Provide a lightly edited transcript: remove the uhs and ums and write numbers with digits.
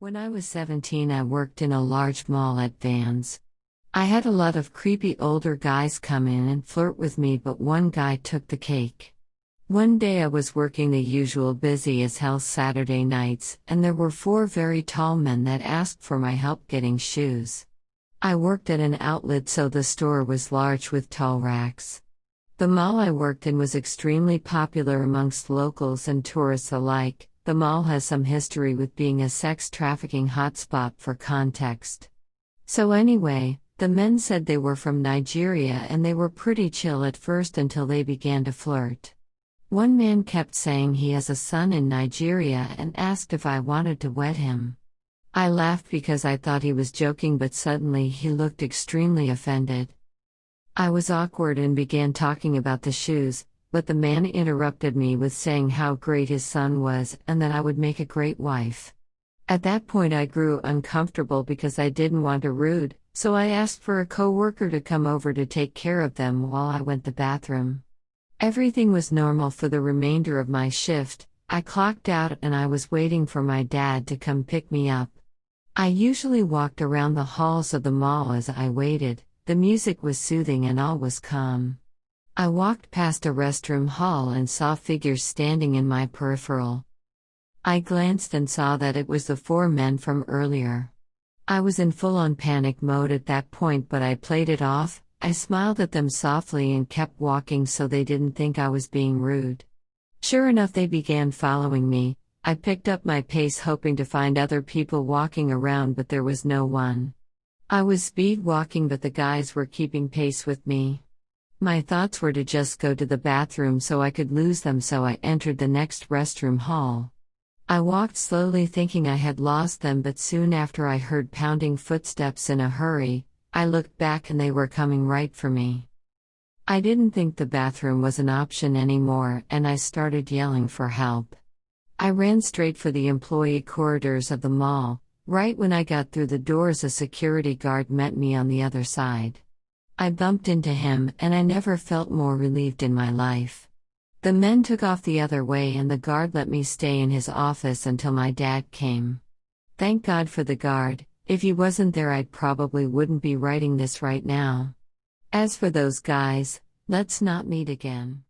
When I was 17, I worked in a large mall at Vans. I had a lot of creepy older guys come in and flirt with me, but one guy took the cake. One day I was working the usual busy as hell Saturday nights, and there were 4 very tall men that asked for my help getting shoes. I worked at an outlet, so the store was large with tall racks. The mall I worked in was extremely popular amongst locals and tourists alike. The mall has some history with being a sex trafficking hotspot for context. So anyway, the men said they were from Nigeria and they were pretty chill at first until they began to flirt. One man kept saying he has a son in Nigeria and asked if I wanted to wed him. I laughed because I thought he was joking, but suddenly he looked extremely offended. I was awkward and began talking about the shoes, but the man interrupted me with saying how great his son was and that I would make a great wife. At that point I grew uncomfortable because I didn't want to rude, so I asked for a co-worker to come over to take care of them while I went to the bathroom. Everything was normal for the remainder of my shift. I clocked out and I was waiting for my dad to come pick me up. I usually walked around the halls of the mall as I waited. The music was soothing and all was calm. I walked past a restroom hall and saw figures standing in my peripheral. I glanced and saw that it was the 4 men from earlier. I was in full-on panic mode at that point, but I played it off. I smiled at them softly and kept walking so they didn't think I was being rude. Sure enough, they began following me. I picked up my pace hoping to find other people walking around, but there was no one. I was speed walking, but the guys were keeping pace with me. My thoughts were to just go to the bathroom so I could lose them, so I entered the next restroom hall. I walked slowly thinking I had lost them, but soon after I heard pounding footsteps in a hurry. I looked back and they were coming right for me. I didn't think the bathroom was an option anymore and I started yelling for help. I ran straight for the employee corridors of the mall. Right when I got through the doors, a security guard met me on the other side. I bumped into him and I never felt more relieved in my life. The men took off the other way and the guard let me stay in his office until my dad came. Thank God for the guard. If he wasn't there, I probably wouldn't be writing this right now. As for those guys, let's not meet again.